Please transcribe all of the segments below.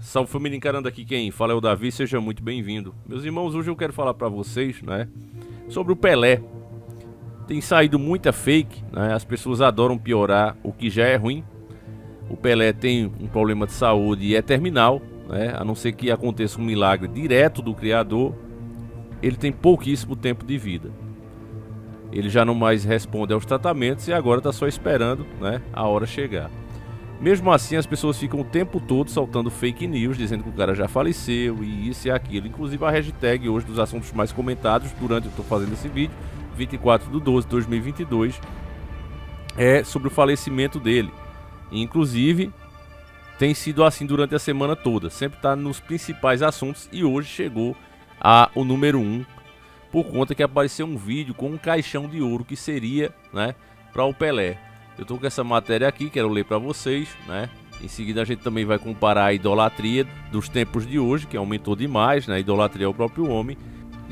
Salve família, encarando aqui quem fala é o Davi, seja muito bem-vindo. Meus irmãos, hoje eu quero falar pra vocês, né, sobre o Pelé. Tem saído muita fake, né, as pessoas adoram piorar o que já é ruim. O Pelé tem um problema de saúde e é terminal, né, a não ser que aconteça um milagre direto do Criador. Ele tem pouquíssimo tempo de vida. Ele já não mais responde aos tratamentos e agora está só esperando, né, a hora chegar. Mesmo assim, as pessoas ficam o tempo todo soltando fake news, dizendo que o cara já faleceu e isso e aquilo. Inclusive a hashtag hoje dos assuntos mais comentados durante eu estou fazendo esse vídeo, 24/12/2022, é sobre o falecimento dele. E, inclusive, tem sido assim durante a semana toda. Sempre está nos principais assuntos e hoje chegou o número 1, por conta que apareceu um vídeo com um caixão de ouro que seria, né, para o Pelé. Eu tô com essa matéria aqui, quero ler para vocês, né? Em seguida a gente também vai comparar a idolatria dos tempos de hoje, que aumentou demais, né? A idolatria ao próprio homem,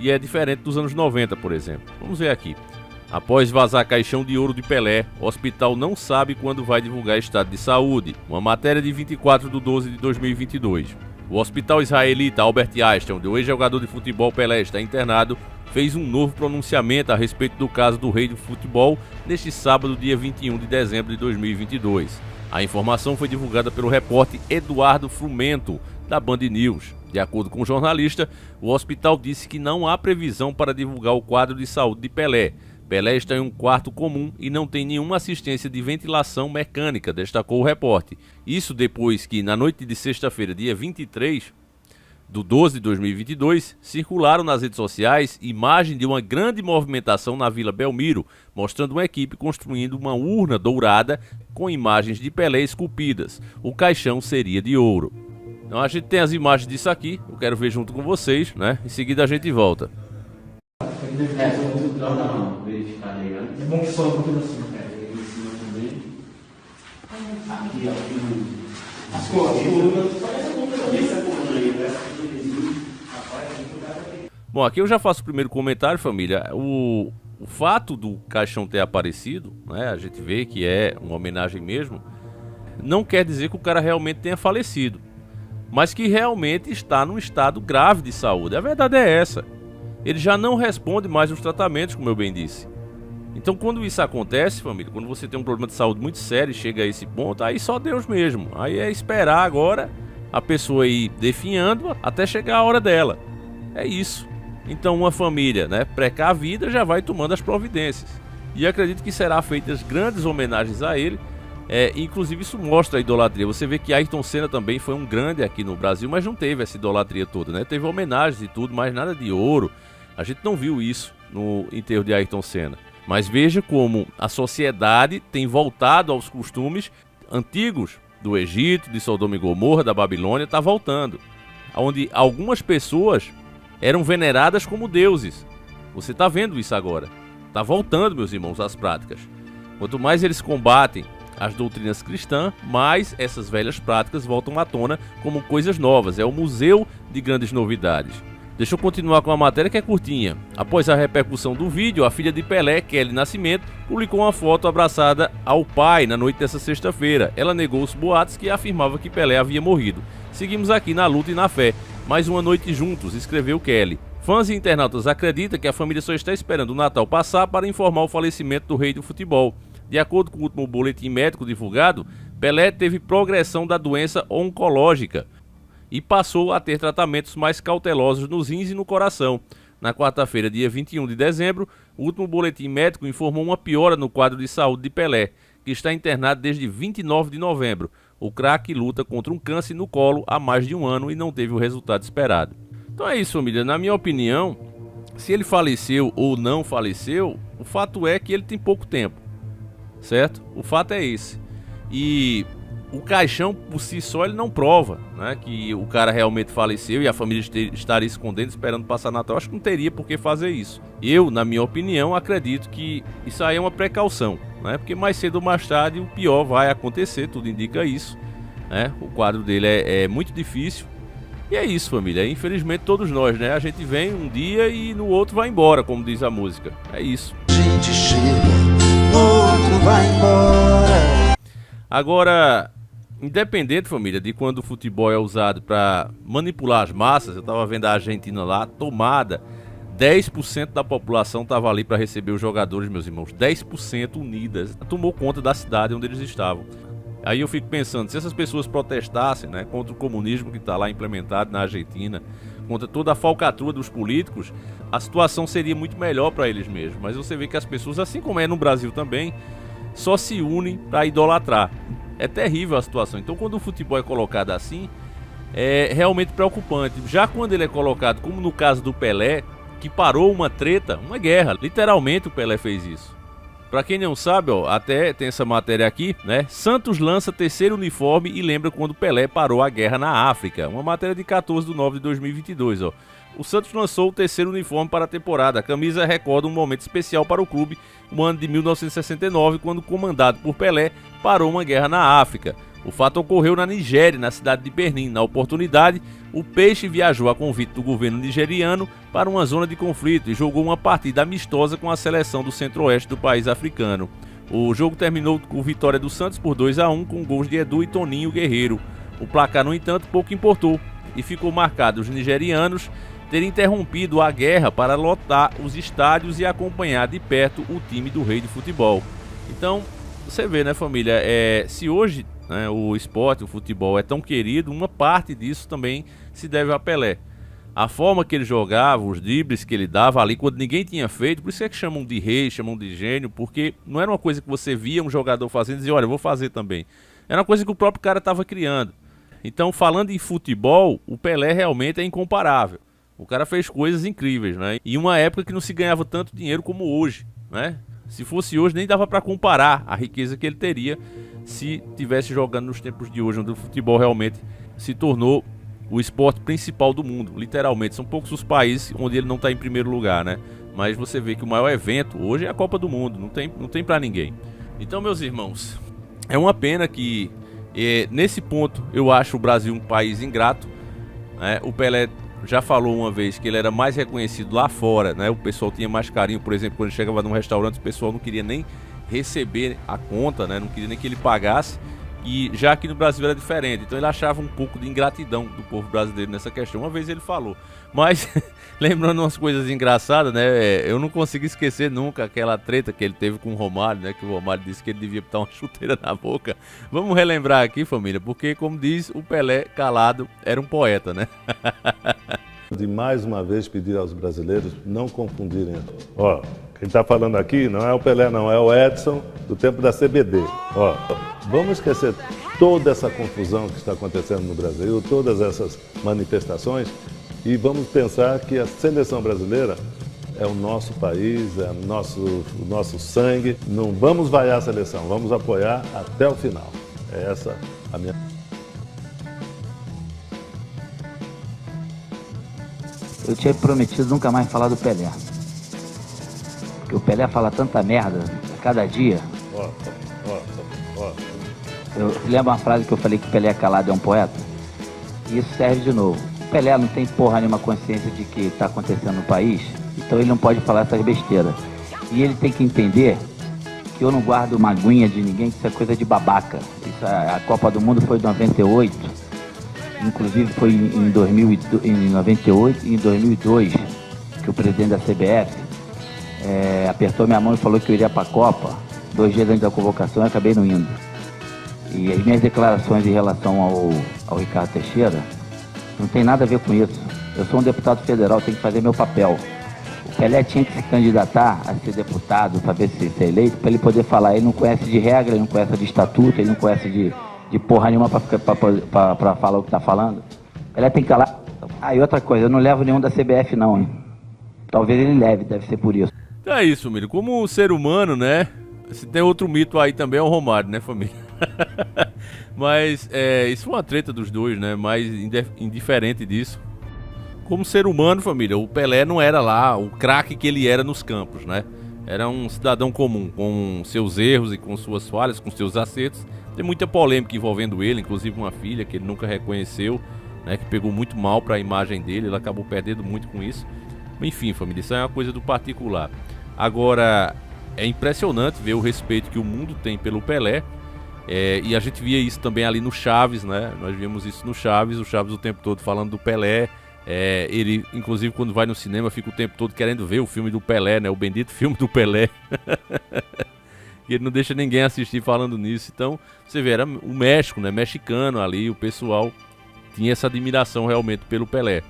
e é diferente dos anos 90, por exemplo. Vamos ver aqui. Após vazar caixão de ouro de Pelé, o hospital não sabe quando vai divulgar estado de saúde. Uma matéria de 24/12/2022. O hospital israelita Albert Einstein, onde o ex-jogador de futebol Pelé está internado, fez um novo pronunciamento a respeito do caso do rei do futebol neste sábado, dia 21 de dezembro de 2022. A informação foi divulgada pelo repórter Eduardo Frumento, da Band News. De acordo com o jornalista, o hospital disse que não há previsão para divulgar o quadro de saúde de Pelé. Pelé está em um quarto comum e não tem nenhuma assistência de ventilação mecânica, destacou o repórter. Isso depois que, na noite de sexta-feira, dia 23/12/2022, circularam nas redes sociais imagens de uma grande movimentação na Vila Belmiro, mostrando uma equipe construindo uma urna dourada com imagens de Pelé esculpidas. O caixão seria de ouro. Então a gente tem as imagens disso aqui, eu quero ver junto com vocês, né? Em seguida a gente volta. É bom que só um pouquinho assim, cara. Em cima também. Aqui, ó. As colunas. Essa coluna aí, né? Bom, aqui eu já faço o primeiro comentário, família. O fato do caixão ter aparecido, né? A gente vê que é uma homenagem mesmo. Não quer dizer que o cara realmente tenha falecido, mas que realmente está num estado grave de saúde. A verdade é essa. Ele já não responde mais aos tratamentos, como eu bem disse. Então, quando isso acontece, família, quando você tem um problema de saúde muito sério e chega a esse ponto, aí só Deus mesmo. Aí é esperar agora a pessoa ir definhando até chegar a hora dela. É isso. Então, uma família, né, precavida já vai tomando as providências. E acredito que será feitas grandes homenagens a ele. Inclusive isso mostra a idolatria. Você vê que Ayrton Senna também foi um grande aqui no Brasil, mas não teve essa idolatria toda, né? Teve homenagens e tudo, mas nada de ouro. A gente não viu isso no enterro de Ayrton Senna. Mas veja como a sociedade tem voltado aos costumes antigos do Egito, de Sodoma e Gomorra, da Babilônia, está voltando. Onde algumas pessoas eram veneradas como deuses. Você está vendo isso agora. Está voltando, meus irmãos, às práticas. Quanto mais eles combatem as doutrinas cristãs, mais essas velhas práticas voltam à tona como coisas novas. É o museu de grandes novidades. Deixa eu continuar com a matéria que é curtinha. Após a repercussão do vídeo, a filha de Pelé, Kelly Nascimento, publicou uma foto abraçada ao pai na noite dessa sexta-feira. Ela negou os boatos que afirmava que Pelé havia morrido. Seguimos aqui na luta e na fé. Mais uma noite juntos, escreveu Kelly. Fãs e internautas acreditam que a família só está esperando o Natal passar para informar o falecimento do rei do futebol. De acordo com o último boletim médico divulgado, Pelé teve progressão da doença oncológica e passou a ter tratamentos mais cautelosos nos rins e no coração. Na quarta-feira, dia 21 de dezembro, o último boletim médico informou uma piora no quadro de saúde de Pelé, que está internado desde 29 de novembro. O craque luta contra um câncer no colo há mais de um ano e não teve o resultado esperado. Então é isso, família. Na minha opinião, se ele faleceu ou não faleceu, o fato é que ele tem pouco tempo. Certo? O fato é esse. E o caixão por si só ele não prova, né, que o cara realmente faleceu e a família estaria escondendo, esperando passar Natal. Acho que não teria por que fazer isso. Eu, na minha opinião, acredito que isso aí é uma precaução, né, porque mais cedo ou mais tarde o pior vai acontecer, tudo indica isso, né? O quadro dele é muito difícil. E é isso, família. Infelizmente todos nós, né? A gente vem um dia e no outro vai embora, como diz a música. É isso. A gente chega, no outro vai embora. Agora, independente, família, de quando o futebol é usado para manipular as massas, eu tava vendo a Argentina lá, tomada, 10% da população tava ali para receber os jogadores, meus irmãos, 10% unidas, tomou conta da cidade onde eles estavam. Aí eu fico pensando, se essas pessoas protestassem, né, contra o comunismo que está lá implementado na Argentina, contra toda a falcatrua dos políticos, a situação seria muito melhor para eles mesmos. Mas você vê que as pessoas, assim como é no Brasil também, só se unem para idolatrar. É terrível a situação. Então, quando o futebol é colocado assim, é realmente preocupante. Já quando ele é colocado, como no caso do Pelé, que parou uma treta, uma guerra. Literalmente o Pelé fez isso. Pra quem não sabe, ó, até tem essa matéria aqui, né? Santos lança terceiro uniforme e lembra quando Pelé parou a guerra na África. Uma matéria de 14/9/2022, ó. O Santos lançou o terceiro uniforme para a temporada. A camisa recorda um momento especial para o clube, no ano de 1969, quando, comandado por Pelé, parou uma guerra na África. O fato ocorreu na Nigéria, na cidade de Benin. Na oportunidade, o Peixe viajou a convite do governo nigeriano para uma zona de conflito e jogou uma partida amistosa com a seleção do centro-oeste do país africano. O jogo terminou com vitória do Santos por 2-1, com gols de Edu e Toninho Guerreiro. O placar, no entanto, pouco importou e ficou marcado os nigerianos terem interrompido a guerra para lotar os estádios e acompanhar de perto o time do rei de futebol. Então, você vê, né, família, se hoje, né, o esporte, o futebol é tão querido, uma parte disso também se deve a Pelé. A forma que ele jogava, os dribles que ele dava ali quando ninguém tinha feito, por isso é que chamam de rei, chamam de gênio, porque não era uma coisa que você via um jogador fazendo e dizia, olha, eu vou fazer também. Era uma coisa que o próprio cara estava criando. Então, falando em futebol, o Pelé realmente é incomparável. O cara fez coisas incríveis, né? E uma época que não se ganhava tanto dinheiro como hoje, né? Se fosse hoje, nem dava para comparar a riqueza que ele teria se tivesse jogando nos tempos de hoje, onde o futebol realmente se tornou o esporte principal do mundo, literalmente. São poucos os países onde ele não está em primeiro lugar, né? Mas você vê que o maior evento hoje é a Copa do Mundo, não tem para ninguém. Então, meus irmãos, é uma pena que nesse ponto eu acho o Brasil um país ingrato, né? O Pelé já falou uma vez que ele era mais reconhecido lá fora, né? O pessoal tinha mais carinho, por exemplo, quando ele chegava num restaurante, o pessoal não queria nem receber a conta, né? Não queria nem que ele pagasse. E já aqui no Brasil era diferente, então ele achava um pouco de ingratidão do povo brasileiro nessa questão. Uma vez ele falou, mas lembrando umas coisas engraçadas, né? Eu não consigo esquecer nunca aquela treta que ele teve com o Romário, né? Que o Romário disse que ele devia botar uma chuteira na boca. Vamos relembrar aqui, família, porque como diz o Pelé calado, era um poeta, né? De mais uma vez pedir aos brasileiros não confundirem. Ó, quem está falando aqui não é o Pelé, não, é o Edson do tempo da CBD. Ó, vamos esquecer toda essa confusão que está acontecendo no Brasil, todas essas manifestações, e vamos pensar que a seleção brasileira é o nosso país, é o nosso sangue. Não vamos vaiar a seleção, vamos apoiar até o final. É essa a minha... Eu tinha prometido nunca mais falar do Pelé. Porque o Pelé fala tanta merda a cada dia. Eu lembro uma frase que eu falei que o Pelé calado é um poeta? E isso serve de novo. O Pelé não tem porra nenhuma consciência de que está acontecendo no país, então ele não pode falar essas besteiras. E ele tem que entender que eu não guardo maguinha de ninguém, que isso é coisa de babaca. Isso, a Copa do Mundo foi em 98. Inclusive foi em 98 e em 2002 que o presidente da CBF apertou minha mão e falou que eu iria para a Copa. 2 dias antes da convocação eu acabei não indo. E as minhas declarações em relação ao Ricardo Teixeira não tem nada a ver com isso. Eu sou um deputado federal, tenho que fazer meu papel. O Pelé tinha que se candidatar a ser deputado para ver se ser eleito, para ele poder falar. Ele não conhece de regra, ele não conhece de estatuto, ele não conhece de porra nenhuma pra falar o que tá falando. Ele tem que calar. E outra coisa, eu não levo nenhum da CBF não, hein? Talvez ele leve, deve ser por isso. Então é isso, família. Como ser humano, né? Se tem outro mito aí também é o Romário, né, família? Mas isso foi uma treta dos dois, né? Mas indiferente disso. Como ser humano, família, o Pelé não era lá o craque que ele era nos campos, né? Era um cidadão comum, com seus erros e com suas falhas, com seus acertos. Tem muita polêmica envolvendo ele, inclusive uma filha que ele nunca reconheceu, né, que pegou muito mal para a imagem dele, ele acabou perdendo muito com isso. Enfim, família, isso é uma coisa do particular. Agora, é impressionante ver o respeito que o mundo tem pelo Pelé, E a gente via isso também ali no Chaves, né? Nós víamos isso no Chaves, o Chaves o tempo todo falando do Pelé. Ele, inclusive, quando vai no cinema, fica o tempo todo querendo ver o filme do Pelé, né? O bendito filme do Pelé. E ele não deixa ninguém assistir falando nisso. Então, você vê, era o México, né? Mexicano ali, o pessoal tinha essa admiração realmente pelo Pelé.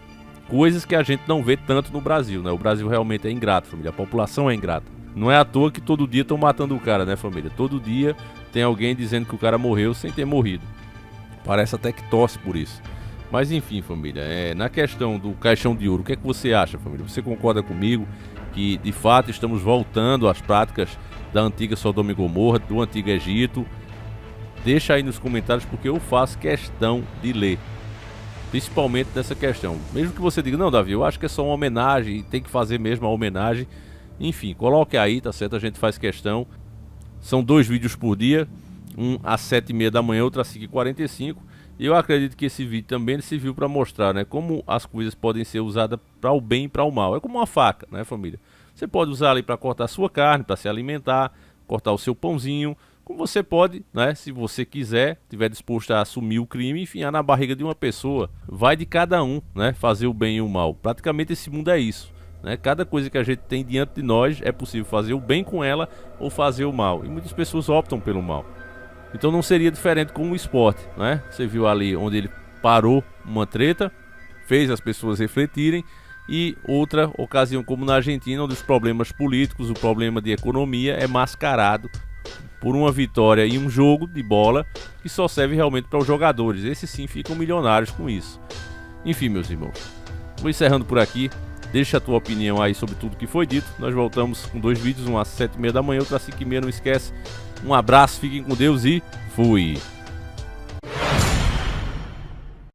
Coisas que a gente não vê tanto no Brasil, né? O Brasil realmente é ingrato, família. A população é ingrata. Não é à toa que todo dia estão matando o cara, né, família? Todo dia tem alguém dizendo que o cara morreu sem ter morrido. Parece até que torce por isso. Mas enfim, família, na questão do caixão de ouro, o que é que você acha, família? Você concorda comigo que de fato estamos voltando às práticas da antiga Sodoma e Gomorra, do antigo Egito? Deixa aí nos comentários, porque eu faço questão de ler, principalmente nessa questão. Mesmo que você diga, não, Davi, eu acho que é só uma homenagem e tem que fazer mesmo a homenagem. Enfim, coloque aí, tá certo? A gente faz questão. São 2 vídeos por dia, um às 7h30 da manhã, outro às 5h45. E eu acredito que esse vídeo também serviu para mostrar, né, como as coisas podem ser usadas para o bem e para o mal. É como uma faca, né, família? Você pode usar ali para cortar a sua carne, para se alimentar, cortar o seu pãozinho. Como você pode, né, se você quiser, estiver disposto a assumir o crime, enfiar na barriga de uma pessoa. Vai de cada um, né, fazer o bem e o mal. Praticamente esse mundo é isso, né? Cada coisa que a gente tem diante de nós é possível fazer o bem com ela ou fazer o mal. E muitas pessoas optam pelo mal. Então não seria diferente com o esporte, né? Você viu ali onde ele parou uma treta, fez as pessoas refletirem. E outra ocasião como na Argentina, onde os problemas políticos, o problema de economia é mascarado por uma vitória em um jogo de bola que só serve realmente para os jogadores. Esses sim ficam milionários com isso. Enfim, meus irmãos, vou encerrando por aqui. Deixa a tua opinião aí sobre tudo que foi dito. Nós voltamos com 2 vídeos, um às 7h30 da manhã, outro às 5h30, não esquece. Um abraço, fiquem com Deus e fui!